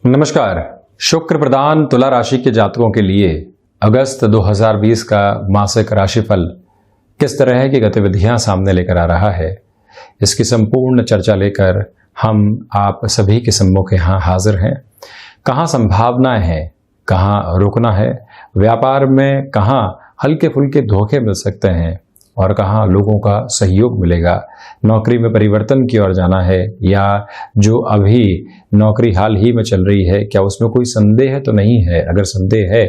नमस्कार। शुक्र प्रधान तुला राशि के जातकों के लिए अगस्त 2020 का मासिक राशिफल किस तरह की गतिविधियां सामने लेकर आ रहा है, इसकी संपूर्ण चर्चा लेकर हम आप सभी के सम्मुख यहाँ हाजिर हैं। कहाँ संभावनाएं हैं, कहाँ रुकना है, व्यापार में कहाँ हल्के फुल्के धोखे मिल सकते हैं और कहाँ लोगों का सहयोग मिलेगा, नौकरी में परिवर्तन की ओर जाना है या जो अभी नौकरी हाल ही में चल रही है क्या उसमें कोई संदेह तो नहीं है, अगर संदेह है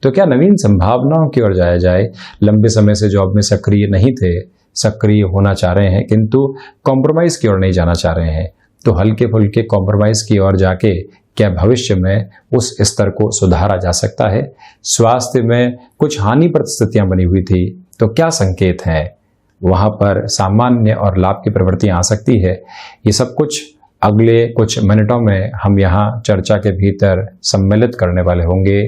तो क्या नवीन संभावनाओं की ओर जाया जाए। लंबे समय से जॉब में सक्रिय नहीं थे, सक्रिय होना चाह रहे हैं किंतु कॉम्प्रोमाइज़ की ओर नहीं जाना चाह रहे हैं, तो हल्के फुल्के कॉम्प्रोमाइज़ की ओर जाके क्या भविष्य में उस स्तर को सुधारा जा सकता है। स्वास्थ्य में कुछ हानि परिस्थितियां बनी हुई थी तो क्या संकेत हैं, वहां पर सामान्य और लाभ की प्रवृत्तियां आ सकती है। ये सब कुछ अगले कुछ मिनटों में हम यहाँ चर्चा के भीतर सम्मिलित करने वाले होंगे।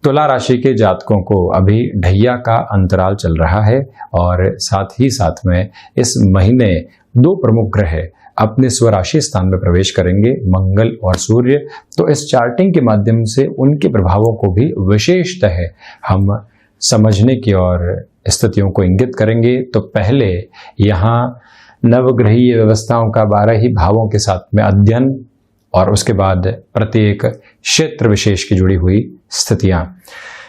तुला राशि के जातकों को अभी ढैया का अंतराल चल रहा है और साथ ही साथ में इस महीने दो प्रमुख ग्रह अपने स्वराशि स्थान में प्रवेश करेंगे, मंगल और सूर्य। तो इस चार्टिंग के माध्यम से उनके प्रभावों को भी विशेषतः हम समझने की और स्थितियों को इंगित करेंगे। तो पहले यहाँ नवग्रहीय व्यवस्थाओं का 12 ही भावों के साथ में अध्ययन और उसके बाद प्रत्येक क्षेत्र विशेष की जुड़ी हुई स्थितियां।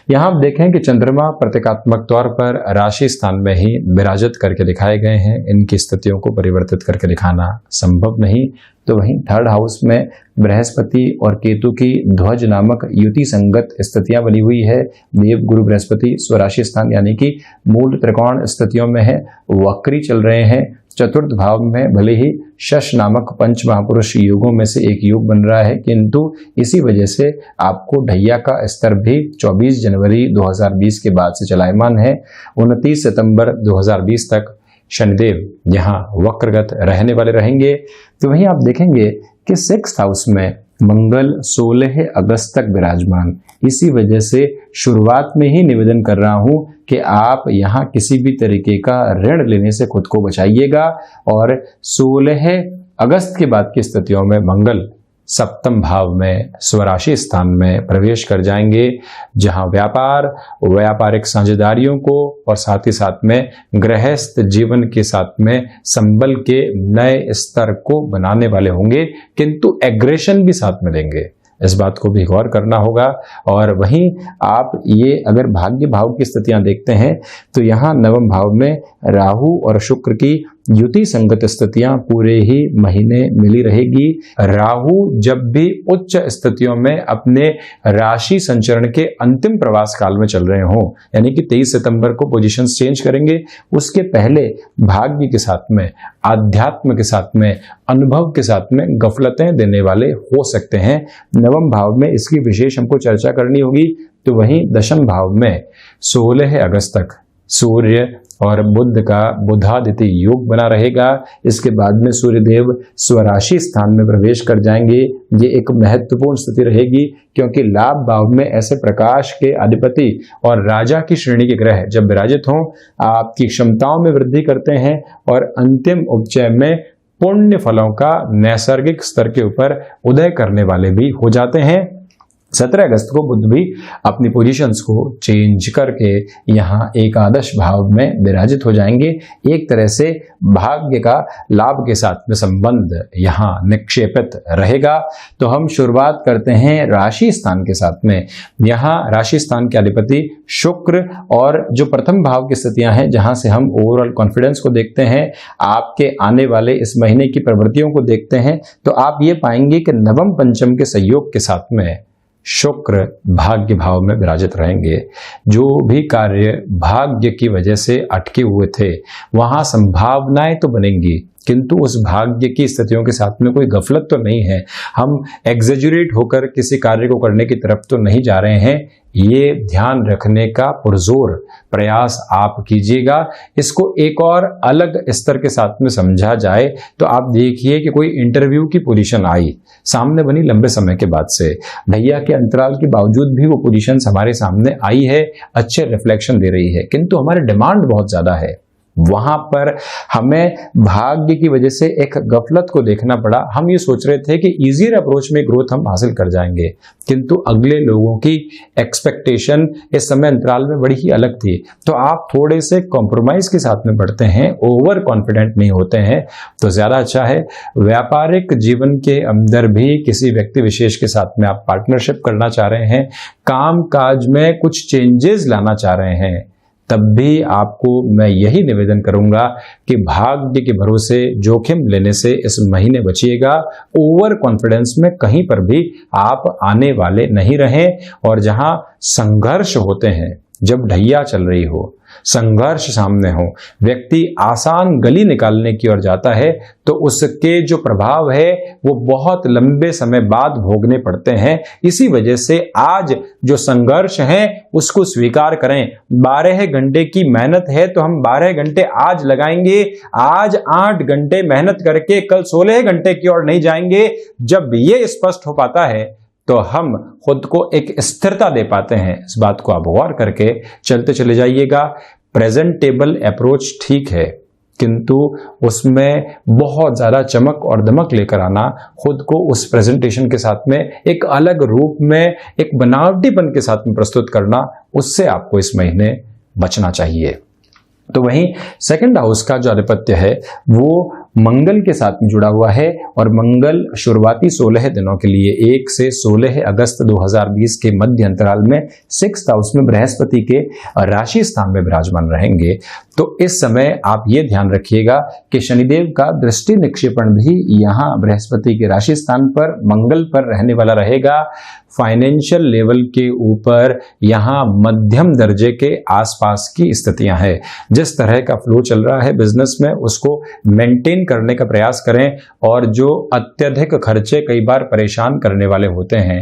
यहाँ आप देखें कि चंद्रमा प्रतीकात्मक तौर पर राशि स्थान में ही विराजित करके दिखाए गए हैं। इनकी स्थितियों को परिवर्तित करके दिखाना संभव नहीं। तो वहीं थर्ड हाउस में बृहस्पति और केतु की ध्वज नामक युति संगत स्थितियां बनी हुई है। देव गुरु बृहस्पति स्वराशि स्थान यानी कि मूल त्रिकोण स्थितियों में है, वक्री चल रहे हैं। चतुर्थ भाव में भले ही शश नामक पंच महापुरुष योगों में से एक योग बन रहा है किंतु इसी वजह से आपको ढैया का स्तर भी 24 जनवरी 2020 के बाद से चलायमान है। 29 सितंबर 2020 तक शनिदेव यहाँ वक्रगत रहने वाले रहेंगे। तो वहीं आप देखेंगे कि 6th हाउस में मंगल 16 अगस्त तक विराजमान। इसी वजह से शुरुआत में ही निवेदन कर रहा हूं कि आप यहाँ किसी भी तरीके का ऋण लेने से खुद को बचाइएगा। और 16 अगस्त के बाद की स्थितियों में मंगल सप्तम भाव में स्वराशि स्थान में प्रवेश कर जाएंगे, जहां व्यापार, व्यापारिक साझेदारियों को और साथ ही साथ में गृहस्थ जीवन के साथ में संबल के नए स्तर को बनाने वाले होंगे, किंतु एग्रेशन भी साथ में देंगे। इस बात को भी गौर करना होगा। और वहीं आप ये अगर भाग्य भाव की स्थितियां देखते हैं तो यहाँ नवम भाव में राहु और शुक्र की युति संगत स्थितियां पूरे ही महीने मिली रहेगी। राहु जब भी उच्च स्थितियों में अपने राशि संचरण के अंतिम प्रवास काल में चल रहे हों, यानी कि 23 सितंबर को पोजीशंस चेंज करेंगे, उसके पहले भाग्य के साथ में, आध्यात्म के साथ में, अनुभव के साथ में गफलतें देने वाले हो सकते हैं। नवम भाव में इसकी विशेष हमको चर्चा करनी होगी। तो वहीं दशम भाव में 16 अगस्त तक सूर्य और बुध का बुधादित्य योग बना रहेगा। इसके बाद में सूर्यदेव स्वराशि स्थान में प्रवेश कर जाएंगे। ये एक महत्वपूर्ण स्थिति रहेगी क्योंकि लाभ भाव में ऐसे प्रकाश के अधिपति और राजा की श्रेणी के ग्रह जब विराजित हों, आपकी क्षमताओं में वृद्धि करते हैं और अंतिम उपचय में पुण्य फलों का नैसर्गिक स्तर के ऊपर उदय करने वाले भी हो जाते हैं। 17 अगस्त को बुध भी अपनी पोजीशंस को चेंज करके यहाँ एकादश भाव में विराजित हो जाएंगे। एक तरह से भाग्य का लाभ के साथ में संबंध यहाँ निक्षेपित रहेगा। तो हम शुरुआत करते हैं राशि स्थान के साथ में। यहाँ राशि स्थान के अधिपति शुक्र और जो प्रथम भाव की स्थितियां हैं, जहां से हम ओवरऑल कॉन्फिडेंस को देखते हैं, आपके आने वाले इस महीने की प्रवृत्तियों को देखते हैं, तो आप ये पाएंगे कि नवम पंचम के सहयोग के साथ में शुक्र भाग्य भाव में विराजित रहेंगे। जो भी कार्य भाग्य की वजह से अटके हुए थे वहां संभावनाएं तो बनेंगी, किंतु उस भाग्य की स्थितियों के साथ में कोई गफलत तो नहीं है। हम एग्जेजरेट होकर किसी कार्य को करने की तरफ तो नहीं जा रहे हैं। ये ध्यान रखने का पुरजोर प्रयास आप कीजिएगा। इसको एक और अलग स्तर के साथ में समझा जाए तो आप देखिए कि कोई इंटरव्यू की पोजीशन आई, सामने बनी लंबे समय के बाद से, ढैया के अंतराल के बावजूद भी वो पोजीशन हमारे सामने आई है, अच्छे रिफ्लेक्शन दे रही है, किंतु हमारी डिमांड बहुत ज्यादा है। वहां पर हमें भाग्य की वजह से एक गफलत को देखना पड़ा। हम ये सोच रहे थे कि इजियर अप्रोच में ग्रोथ हम हासिल कर जाएंगे, किंतु अगले लोगों की एक्सपेक्टेशन इस समय अंतराल में बड़ी ही अलग थी। तो आप थोड़े से कॉम्प्रोमाइज के साथ में बढ़ते हैं, ओवर कॉन्फिडेंट नहीं होते हैं तो ज्यादा अच्छा है। व्यापारिक जीवन के अंदर भी किसी व्यक्ति विशेष के साथ में आप पार्टनरशिप करना चाह रहे हैं, काम काज में कुछ चेंजेस लाना चाह रहे हैं, तब भी आपको मैं यही निवेदन करूंगा कि भाग्य के भरोसे जोखिम लेने से इस महीने बचिएगा। ओवर कॉन्फिडेंस में कहीं पर भी आप आने वाले नहीं रहें। और जहां संघर्ष होते हैं, जब ढैया चल रही हो, संघर्ष सामने हो, व्यक्ति आसान गली निकालने की ओर जाता है तो उसके जो प्रभाव है वो बहुत लंबे समय बाद भोगने पड़ते हैं। इसी वजह से आज जो संघर्ष है उसको स्वीकार करें। 12 घंटे की मेहनत है तो हम 12 घंटे आज लगाएंगे, आज 8 घंटे मेहनत करके कल 16 घंटे की ओर नहीं जाएंगे। जब ये स्पष्ट हो पाता है तो हम खुद को एक स्थिरता दे पाते हैं। इस बात को आप गौर करके चलते चले जाइएगा। प्रेजेंटेबल अप्रोच ठीक है, किंतु उसमें बहुत ज्यादा चमक और दमक लेकर आना, खुद को उस प्रेजेंटेशन के साथ में एक अलग रूप में, एक बनावटीपन के साथ में प्रस्तुत करना, उससे आपको इस महीने बचना चाहिए। तो वहीं सेकंड हाउस का जो आधिपत्य है वो मंगल के साथ में जुड़ा हुआ है और मंगल शुरुआती 16 दिनों के लिए 1 से 16 अगस्त 2020 के मध्य अंतराल में 6th हाउस में बृहस्पति के राशि स्थान में विराजमान रहेंगे। तो इस समय आप ये ध्यान रखिएगा कि शनिदेव का दृष्टि निक्षेपण भी यहाँ बृहस्पति के राशि स्थान पर मंगल पर रहने वाला रहेगा। फाइनेंशियल लेवल के ऊपर यहाँ मध्यम दर्जे के आसपास की स्थितियां हैं। जिस तरह का फ्लो चल रहा है बिजनेस में उसको मेंटेन करने का प्रयास करें, और जो अत्यधिक खर्चे कई बार परेशान करने वाले होते हैं,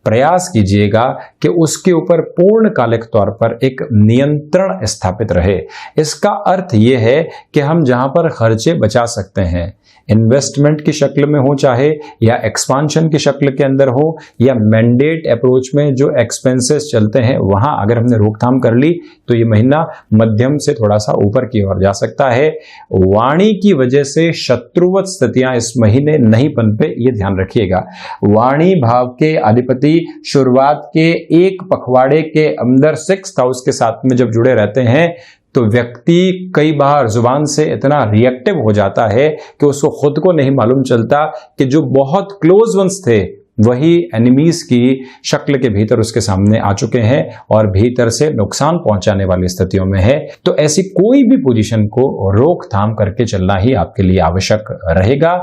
प्रयास कीजिएगा कि उसके ऊपर पूर्णकालिक तौर पर एक नियंत्रण स्थापित रहे। इसका अर्थ यह है कि हम जहां पर खर्चे बचा सकते हैं, इन्वेस्टमेंट की शक्ल में हो चाहे या एक्सपांशन की शक्ल के अंदर हो या मैंडेट अप्रोच में जो एक्सपेंसेस चलते हैं वहां अगर हमने रोकथाम कर ली तो ये महीना मध्यम से थोड़ा सा ऊपर की ओर जा सकता है। वाणी की वजह से शत्रुवत स्थितियां इस महीने नहीं पनपे, ये ध्यान रखिएगा। वाणी भाव के अधिपति शुरुआत के एक पखवाड़े के अंदर 6th हाउस के साथ में जब जुड़े रहते हैं तो व्यक्ति कई बार जुबान से इतना रिएक्टिव हो जाता है कि उसको खुद को नहीं मालूम चलता कि जो बहुत क्लोज वंस थे वही एनिमीज की शक्ल के भीतर उसके सामने आ चुके हैं और भीतर से नुकसान पहुंचाने वाली स्थितियों में है। तो ऐसी कोई भी पोजीशन को रोकथाम करके चलना ही आपके लिए आवश्यक रहेगा।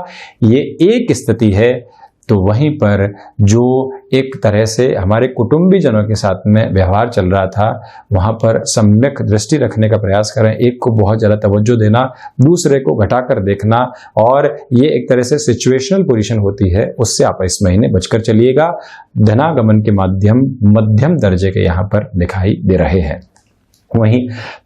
ये एक स्थिति है। तो वहीं पर जो एक तरह से हमारे कुटुंबीजनों के साथ में व्यवहार चल रहा था वहां पर सम्यक दृष्टि रखने का प्रयास करें। एक को बहुत ज़्यादा तवज्जो देना, दूसरे को घटाकर देखना, और ये एक तरह से सिचुएशनल पोजीशन होती है, उससे आप इस महीने बचकर चलिएगा। धनागमन के माध्यम मध्यम दर्जे के यहाँ पर दिखाई दे रहे हैं। वहीं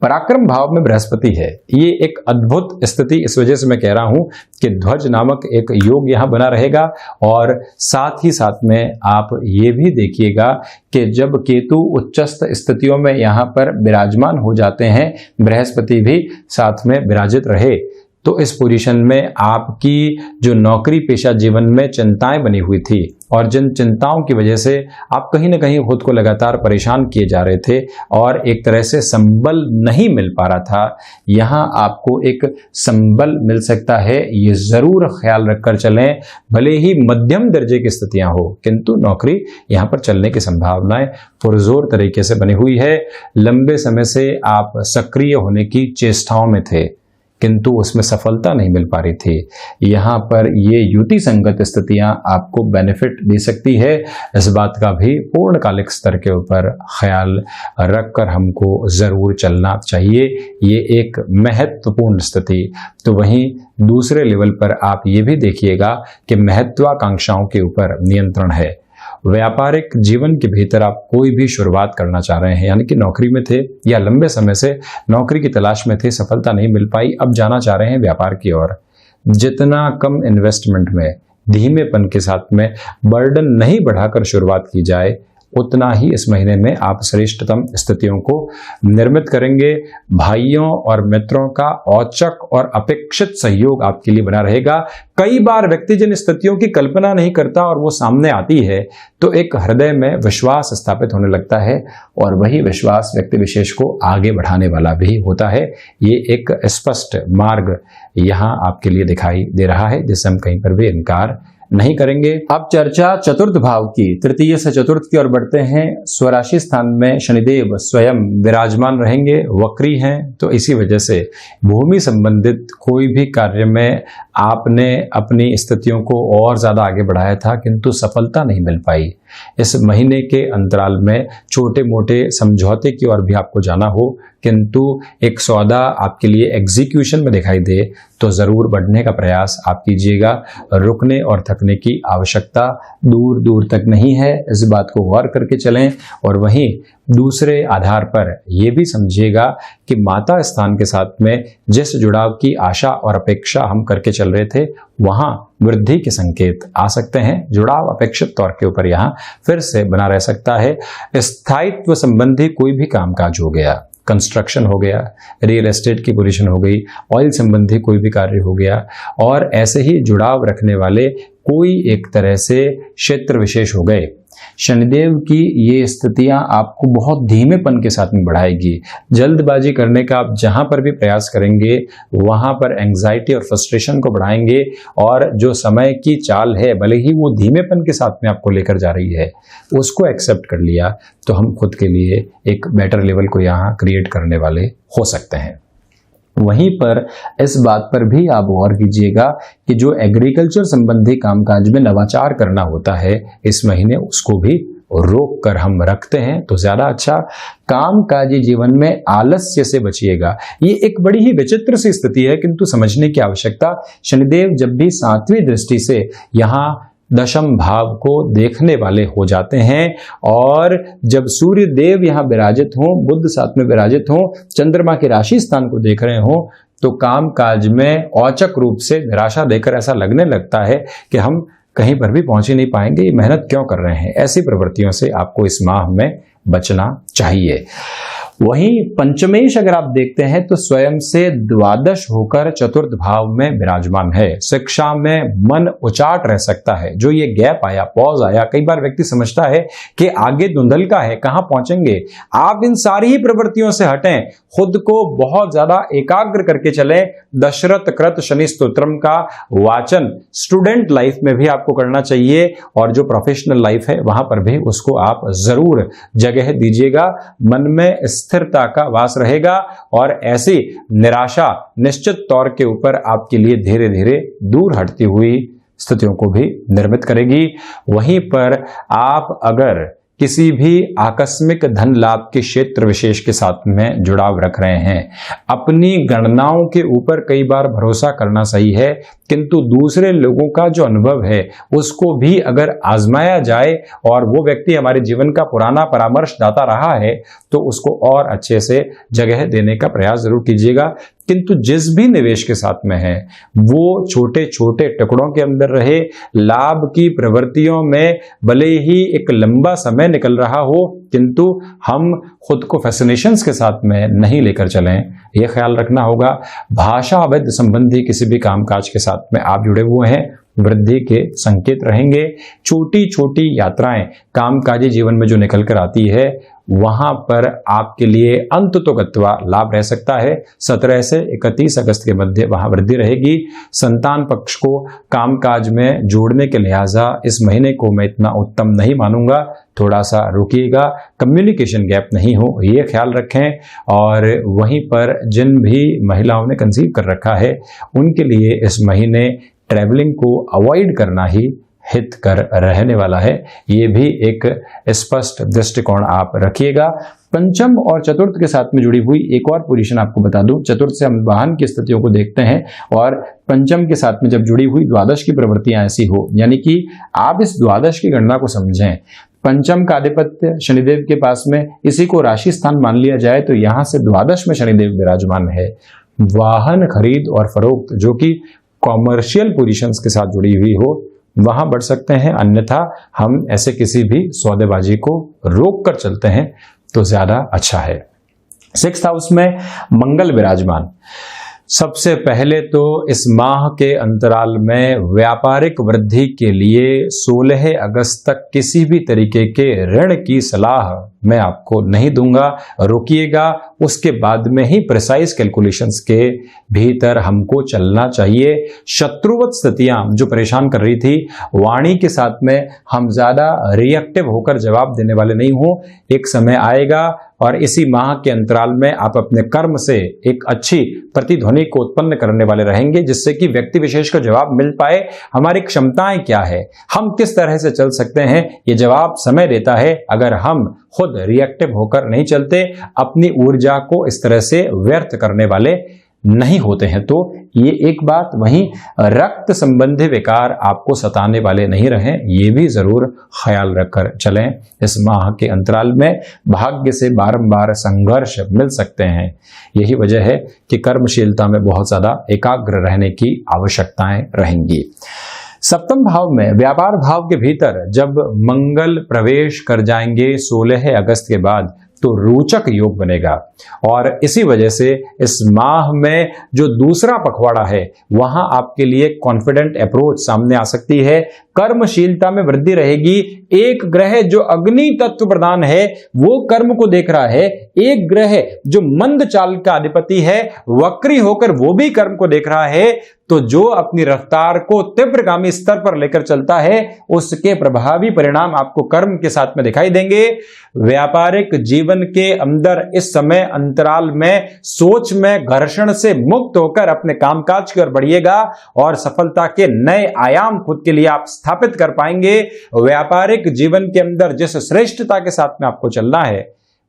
पराक्रम भाव में बृहस्पति है। ये एक अद्भुत स्थिति इस वजह से मैं कह रहा हूं कि ध्वज नामक एक योग यहां बना रहेगा, और साथ ही साथ में आप ये भी देखिएगा कि जब केतु उच्चस्थ स्थितियों में यहां पर विराजमान हो जाते हैं, बृहस्पति भी साथ में विराजित रहे, तो इस पोजीशन में आपकी जो नौकरी पेशा जीवन में चिंताएं बनी हुई थी और जिन चिंताओं की वजह से आप कहीं ना कहीं खुद को लगातार परेशान किए जा रहे थे और एक तरह से संबल नहीं मिल पा रहा था, यहाँ आपको एक संबल मिल सकता है। ये जरूर ख्याल रखकर चलें। भले ही मध्यम दर्जे की स्थितियां हो, किंतु नौकरी यहाँ पर चलने की संभावनाएं पुरजोर तरीके से बनी हुई है। लंबे समय से आप सक्रिय होने की चेष्टाओं में थे किंतु उसमें सफलता नहीं मिल पा रही थी। यहाँ पर ये युति संगत स्थितियां आपको बेनिफिट दे सकती है। इस बात का भी पूर्णकालिक स्तर के ऊपर ख्याल रखकर हमको जरूर चलना चाहिए। ये एक महत्वपूर्ण स्थिति। तो वहीं दूसरे लेवल पर आप ये भी देखिएगा कि महत्वाकांक्षाओं के ऊपर नियंत्रण है। व्यापारिक जीवन के भीतर आप कोई भी शुरुआत करना चाह रहे हैं, यानी कि नौकरी में थे या लंबे समय से नौकरी की तलाश में थे, सफलता नहीं मिल पाई, अब जाना चाह रहे हैं व्यापार की ओर। जितना कम इन्वेस्टमेंट में धीमेपन के साथ में बर्डन नहीं बढ़ाकर शुरुआत की जाए, उतना ही इस महीने में आप श्रेष्ठतम स्थितियों को निर्मित करेंगे। भाइयों और मित्रों का औचक और अपेक्षित सहयोग आपके लिए बना रहेगा। कई बार व्यक्ति जिन स्थितियों की कल्पना नहीं करता और वो सामने आती है तो एक हृदय में विश्वास स्थापित होने लगता है और वही विश्वास व्यक्ति विशेष को आगे बढ़ाने वाला भी होता है। ये एक स्पष्ट मार्ग यहाँ आपके लिए दिखाई दे रहा है जिससे हम कहीं पर भी इनकार नहीं करेंगे। अब चर्चा चतुर्थ भाव की, तृतीय से चतुर्थ की ओर बढ़ते हैं। स्वराशि स्थान में शनिदेव स्वयं विराजमान रहेंगे, वक्री हैं, तो इसी वजह से भूमि संबंधित कोई भी कार्य में आपने अपनी स्थितियों को और ज्यादा आगे बढ़ाया था किंतु सफलता नहीं मिल पाई। इस महीने के अंतराल में छोटे मोटे समझौते की ओर भी आपको जाना हो किंतु एक सौदा आपके लिए एग्जीक्यूशन में दिखाई दे तो जरूर बढ़ने का प्रयास आप कीजिएगा। रुकने और थकने की आवश्यकता दूर दूर तक नहीं है, इस बात को गौर करके चलें। और वहीं दूसरे आधार पर यह भी समझिएगा कि माता स्थान के साथ में जिस जुड़ाव की आशा और अपेक्षा हम करके चल रहे थे वहां वृद्धि के संकेत आ सकते हैं। जुड़ाव अपेक्षित तौर के ऊपर यहां फिर से बना रह सकता है। स्थायित्व संबंधी कोई भी कामकाज हो गया, कंस्ट्रक्शन हो गया, रियल एस्टेट की पोजीशन हो गई, ऑयल संबंधी कोई भी कार्य हो गया और ऐसे ही जुड़ाव रखने वाले कोई एक तरह से क्षेत्र विशेष हो गए। शनिदेव की ये स्थितियां आपको बहुत धीमेपन के साथ में बढ़ाएगी। जल्दबाजी करने का आप जहां पर भी प्रयास करेंगे वहां पर एंग्जाइटी और फ्रस्ट्रेशन को बढ़ाएंगे और जो समय की चाल है भले ही वो धीमेपन के साथ में आपको लेकर जा रही है उसको एक्सेप्ट कर लिया तो हम खुद के लिए एक बेटर लेवल को यहाँ क्रिएट करने वाले हो सकते हैं। वहीं पर इस बात पर भी आप गौर कीजिएगा कि जो एग्रीकल्चर संबंधी कामकाज में नवाचार करना होता है इस महीने उसको भी रोक कर हम रखते हैं तो ज्यादा अच्छा। कामकाजी जीवन में आलस्य से बचिएगा। ये एक बड़ी ही विचित्र सी स्थिति है किंतु समझने की आवश्यकता। शनिदेव जब भी 7वीं दृष्टि से यहाँ दशम भाव को देखने वाले हो जाते हैं और जब सूर्य देव यहाँ विराजित हों, बुध साथ में विराजित हों, चंद्रमा के राशि स्थान को देख रहे हों तो काम काज में औचक रूप से निराशा देकर ऐसा लगने लगता है कि हम कहीं पर भी पहुंच ही नहीं पाएंगे, ये मेहनत क्यों कर रहे हैं। ऐसी प्रवृत्तियों से आपको इस माह में बचना चाहिए। वहीं पंचमेश अगर आप देखते हैं तो स्वयं से द्वादश होकर चतुर्थ भाव में विराजमान है। शिक्षा में मन उचाट रह सकता है। जो ये गैप आया, पॉज आया, कई बार व्यक्ति समझता है कि आगे धुंधल का है, कहां पहुंचेंगे। आप इन सारी ही प्रवृत्तियों से हटें, खुद को बहुत ज्यादा एकाग्र करके चलें। दशरथ कृत शनि स्तोत्रम का वाचन स्टूडेंट लाइफ में भी आपको करना चाहिए और जो प्रोफेशनल लाइफ है वहां पर भी उसको आप जरूर जगह दीजिएगा। मन में स्थिरता का वास रहेगा और ऐसी निराशा निश्चित तौर के ऊपर आपके लिए धीरे धीरे दूर हटती हुई स्थितियों को भी निर्मित करेगी। वहीं पर आप अगर किसी भी आकस्मिक धन लाभ के क्षेत्र विशेष के साथ में जुड़ाव रख रहे हैं, अपनी गणनाओं के ऊपर कई बार भरोसा करना सही है किंतु दूसरे लोगों का जो अनुभव है उसको भी अगर आजमाया जाए और वो व्यक्ति हमारे जीवन का पुराना परामर्शदाता रहा है तो उसको और अच्छे से जगह देने का प्रयास जरूर कीजिएगा। किंतु जिस भी निवेश के साथ में है वो छोटे छोटे टुकड़ों के अंदर रहे। लाभ की प्रवृत्तियों में भले ही एक लंबा समय निकल रहा हो किंतु हम खुद को फैसिनेशंस के साथ में नहीं लेकर चलें, यह ख्याल रखना होगा। भाषा अवैध संबंधी किसी भी कामकाज के साथ में आप जुड़े हुए हैं, वृद्धि के संकेत रहेंगे। छोटी छोटी यात्राएं कामकाजी जीवन में जो निकल कर आती है वहां पर आपके लिए अंत तो गत्वा लाभ रह सकता है। 17 से 31 अगस्त के मध्य वहां वृद्धि रहेगी। संतान पक्ष को कामकाज में जोड़ने के लिहाजा इस महीने को मैं इतना उत्तम नहीं मानूंगा, थोड़ा सा रुकिएगा, कम्युनिकेशन गैप नहीं हो ये ख्याल रखें। और वहीं पर जिन भी महिलाओं ने कंसीव कर रखा है उनके लिए इस महीने ट्रैवलिंग को अवॉइड करना ही हित कर रहने वाला है। ये भी एक स्पष्ट दृष्टिकोण आप रखिएगा। पंचम और चतुर्थ के साथ में जुड़ी हुई एक और पोजीशन आपको बता दूं। चतुर्थ से हम वाहन की स्थितियों को देखते हैं और पंचम के साथ में जब जुड़ी हुई द्वादश की प्रवृत्तियां ऐसी हो, यानी कि आप इस द्वादश की गणना को समझें। पंचम का आधिपत्य शनिदेव के पास में, इसी को राशि स्थान मान लिया जाए तो यहां से द्वादश में शनिदेव विराजमान है। वाहन खरीद और फरोख्त जो कि कॉमर्शियल पोजीशंस के साथ जुड़ी हुई हो वहां बढ़ सकते हैं, अन्यथा हम ऐसे किसी भी सौदेबाजी को रोक कर चलते हैं तो ज्यादा अच्छा है। 6th हाउस में मंगल विराजमान। सबसे पहले तो इस माह के अंतराल में व्यापारिक वृद्धि के लिए 16 अगस्त तक किसी भी तरीके के ऋण की सलाह मैं आपको नहीं दूंगा, रोकिएगा। उसके बाद में ही प्रिसाइज कैलकुलेशंस के भीतर हमको चलना चाहिए। शत्रुवत स्थितियां जो परेशान कर रही थी, वाणी के साथ में हम ज्यादा रिएक्टिव होकर जवाब देने वाले नहीं हो। एक समय आएगा और इसी माह के अंतराल में आप अपने कर्म से एक अच्छी प्रतिध्वनि को उत्पन्न करने वाले रहेंगे, जिससे कि व्यक्ति विशेष को जवाब मिल पाए। हमारी क्षमताएं क्या है, हम किस तरह से चल सकते हैं, ये जवाब समय देता है। अगर हम खुद रिएक्टिव होकर नहीं चलते, अपनी ऊर्जा को इस तरह से व्यर्थ करने वाले नहीं होते हैं, तो ये एक बात। वहीं रक्त संबंधी विकार आपको सताने वाले नहीं रहें, ये भी जरूर ख्याल रखकर चलें। इस माह के अंतराल में भाग्य से बारंबार संघर्ष मिल सकते हैं। यही वजह है कि कर्मशीलता में बहुत ज्यादा एकाग्र रहने की आवश्यकताएं रहेंगी। 7वें भाव में व्यापार भाव के भीतर जब मंगल प्रवेश कर जाएंगे 16 अगस्त के बाद, तो रोचक योग बनेगा। और इसी वजह से इस माह में जो दूसरा पखवाड़ा है, वहां आपके लिए कॉन्फिडेंट अप्रोच सामने आ सकती है। कर्मशीलता में वृद्धि रहेगी। एक ग्रह जो अग्नि तत्व प्रधान है वो कर्म को देख रहा है, एक ग्रह जो मंद चाल का अधिपति है वक्री होकर वो भी कर्म को देख रहा है। तो जो अपनी रफ्तार को तीव्रगामी स्तर पर लेकर चलता है, उसके प्रभावी परिणाम आपको कर्म के साथ में दिखाई देंगे। व्यापारिक जीवन के अंदर इस समय अंतराल में सोच में घर्षण से मुक्त होकर अपने कामकाज की ओर बढ़िएगा और सफलता के नए आयाम खुद के लिए आप स्थापित कर पाएंगे। व्यापारिक जीवन के अंदर जिस श्रेष्ठता के साथ में आपको चलना है,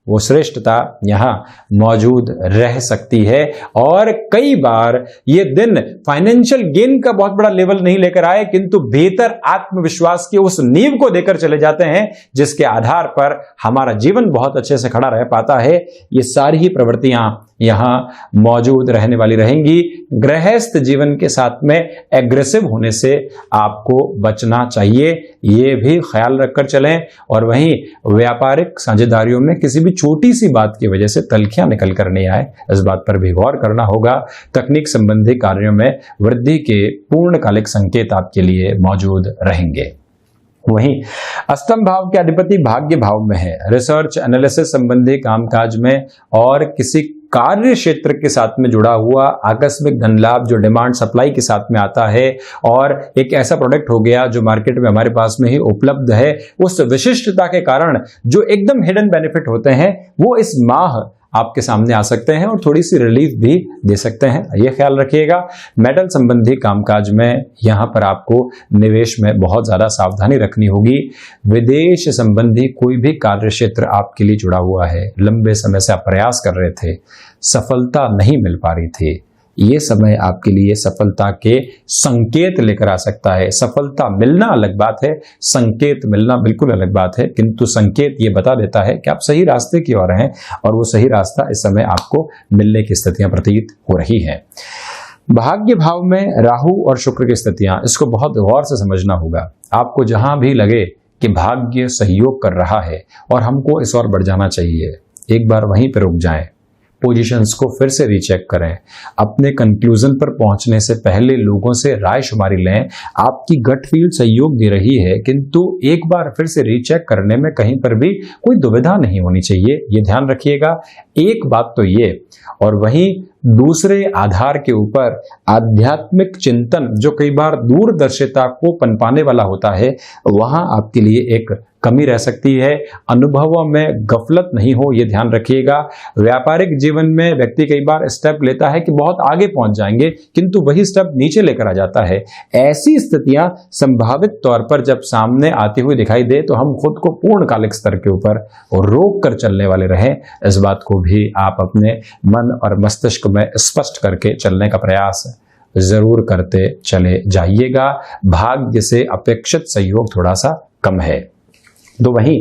वो श्रेष्ठता यहां मौजूद रह सकती है। और कई बार ये दिन फाइनेंशियल गेन का बहुत बड़ा लेवल नहीं लेकर आए, किंतु भीतर आत्मविश्वास की उस नींव को देकर चले जाते हैं, जिसके आधार पर हमारा जीवन बहुत अच्छे से खड़ा रह पाता है। ये सारी ही प्रवृत्तियां यहां मौजूद रहने वाली रहेंगी। गृहस्थ जीवन के साथ में एग्रेसिव होने से आपको बचना चाहिए, ये भी ख्याल रखकर चलें। और वहीं व्यापारिक साझेदारियों में किसी भी छोटी सी बात की वजह से तलखियां निकल कर नहीं आए, इस बात पर भी गौर करना होगा। तकनीक संबंधी कार्यों में वृद्धि के पूर्णकालिक संकेत आपके लिए मौजूद रहेंगे। वहीं 8वें भाव के अधिपति भाग्य भाव में है। रिसर्च एनालिसिस संबंधी कामकाज में और किसी कार्य क्षेत्र के साथ में जुड़ा हुआ आकस्मिक धन लाभ जो डिमांड सप्लाई के साथ में आता है, और एक ऐसा प्रोडक्ट हो गया जो मार्केट में हमारे पास में ही उपलब्ध है, उस विशिष्टता के कारण जो एकदम हिडन बेनिफिट होते हैं वो इस माह आपके सामने आ सकते हैं और थोड़ी सी रिलीफ भी दे सकते हैं, ये ख्याल रखिएगा। मेटल संबंधी कामकाज में यहां पर आपको निवेश में बहुत ज्यादा सावधानी रखनी होगी। विदेश संबंधी कोई भी कार्य क्षेत्र आपके लिए जुड़ा हुआ है, लंबे समय से आप प्रयास कर रहे थे, सफलता नहीं मिल पा रही थी, ये समय आपके लिए सफलता के संकेत लेकर आ सकता है। सफलता मिलना अलग बात है, संकेत मिलना बिल्कुल अलग बात है, किंतु संकेत ये बता देता है कि आप सही रास्ते की ओर हैं और वो सही रास्ता इस समय आपको मिलने की स्थितियां प्रतीत हो रही हैं। भाग्य भाव में राहु और शुक्र की स्थितियां, इसको बहुत गौर से समझना होगा। आपको जहां भी लगे कि भाग्य सहयोग कर रहा है और हमको इस ओर बढ़ जाना चाहिए, एक बार वहीं पर रुक जाएं, पोजीशंस को फिर से रीचेक करें, अपने कंक्लूजन पर पहुंचने से पहले लोगों से राय शुमारी लें। आपकी गट फील सहयोग दे रही है, किंतु एक बार फिर से रीचेक करने में कहीं पर भी कोई दुविधा नहीं होनी चाहिए, ये ध्यान रखिएगा। एक बात तो ये, और वहीं दूसरे आधार के ऊपर आध्यात्मिक चिंतन जो कई बार दूरदर्शिता को पनपाने वाला होता है, वहां आपके लिए एक कमी रह सकती है। अनुभवों में गफलत नहीं हो, यह ध्यान रखिएगा। व्यापारिक जीवन में व्यक्ति कई बार स्टेप लेता है कि बहुत आगे पहुंच जाएंगे, किंतु वही स्टेप नीचे लेकर आ जाता है। ऐसी स्थितियां संभावित तौर पर जब सामने आती हुई दिखाई दे तो हम खुद को पूर्णकालिक स्तर के ऊपर रोक कर चलने वाले रहें। इस बात को भी आप अपने मन और मस्तिष्क में स्पष्ट करके चलने का प्रयास जरूर करते चले जाइएगा। भाग्य से अपेक्षित सहयोग थोड़ा सा कम है। तो वहीं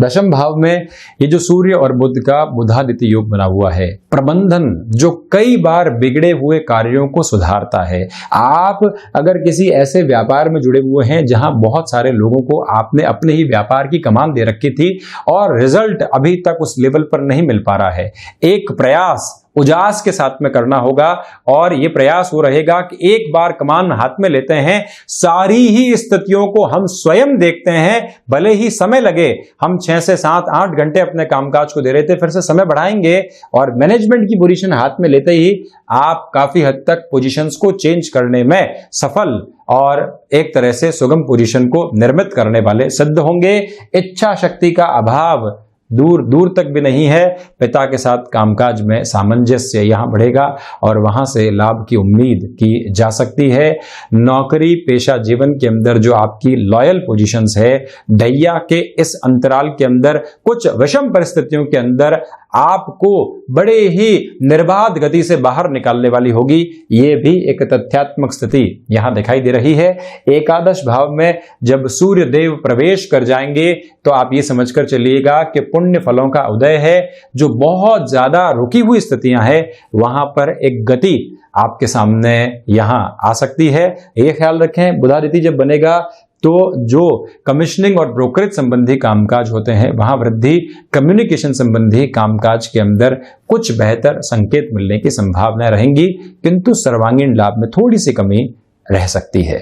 दशम भाव में ये जो सूर्य और बुध का बुधादित्य योग बना हुआ है, प्रबंधन जो कई बार बिगड़े हुए कार्यों को सुधारता है। आप अगर किसी ऐसे व्यापार में जुड़े हुए हैं जहां बहुत सारे लोगों को आपने अपने ही व्यापार की कमान दे रखी थी और रिजल्ट अभी तक उस लेवल पर नहीं मिल पा रहा है, एक प्रयास उजास के साथ में करना होगा। और यह प्रयास हो रहेगा कि एक बार कमान हाथ में लेते हैं, सारी ही स्थितियों को हम स्वयं देखते हैं, भले ही समय लगे। हम 6 से 7 8 घंटे अपने कामकाज को दे रहे थे, फिर से समय बढ़ाएंगे और मैनेजमेंट की पोजीशन हाथ में लेते ही आप काफी हद तक पोजीशंस को चेंज करने में सफल और एक तरह से सुगम पोजीशन को निर्मित करने वाले सिद्ध होंगे। इच्छा शक्ति का अभाव दूर दूर तक भी नहीं है। पिता के साथ कामकाज में सामंजस्य यहां बढ़ेगा और वहां से लाभ की उम्मीद की जा सकती है। नौकरी पेशा जीवन के अंदर जो आपकी लॉयल पोजीशंस है, ढैया के इस अंतराल के अंदर कुछ विषम परिस्थितियों के अंदर आपको बड़े ही निर्बाध गति से बाहर निकालने वाली होगी। ये भी एक तथ्यात्मक स्थिति यहां दिखाई दे रही है। एकादश भाव में जब सूर्य देव प्रवेश कर जाएंगे तो आप ये समझकर चलिएगा कि पुण्य फलों का उदय है। जो बहुत ज्यादा रुकी हुई स्थितियां हैं वहां पर एक गति आपके सामने यहां आ सकती है। ये ख्याल रखें, बुधादित्य जब बनेगा तो जो कमिश्निंग और ब्रोकरेज संबंधी कामकाज होते हैं वहां वृद्धि, कम्युनिकेशन संबंधी कामकाज के अंदर कुछ बेहतर संकेत मिलने की संभावना रहेंगी, किंतु सर्वांगीण लाभ में थोड़ी सी कमी रह सकती है।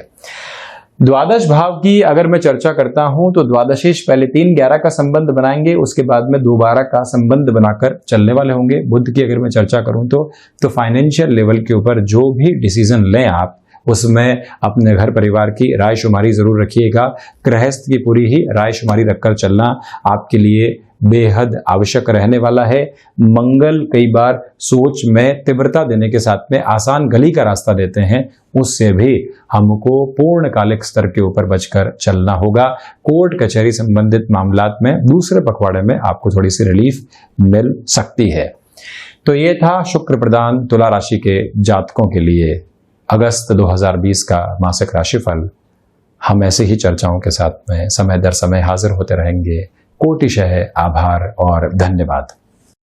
द्वादश भाव की अगर मैं चर्चा करता हूं तो द्वादशीश पहले 3-11 का संबंध बनाएंगे, उसके बाद में 2-12 का संबंध बनाकर चलने वाले होंगे। बुध की अगर मैं चर्चा करूं तो फाइनेंशियल लेवल के ऊपर जो भी डिसीजन लें आप, उसमें अपने घर परिवार की रायशुमारी जरूर रखिएगा। गृहस्थ की पूरी ही रायशुमारी रखकर चलना आपके लिए बेहद आवश्यक रहने वाला है। मंगल कई बार सोच में तीव्रता देने के साथ में आसान गली का रास्ता देते हैं, उससे भी हमको पूर्णकालिक स्तर के ऊपर बचकर चलना होगा। कोर्ट कचहरी संबंधित मामलात में दूसरे पखवाड़े में आपको थोड़ी सी रिलीफ मिल सकती है। तो ये था शुक्र प्रदान तुला राशि के जातकों के लिए अगस्त 2020 का मासिक राशिफल। हम ऐसे ही चर्चाओं के साथ में समय दर समय हाजिर होते रहेंगे। कोटिशः आभार और धन्यवाद।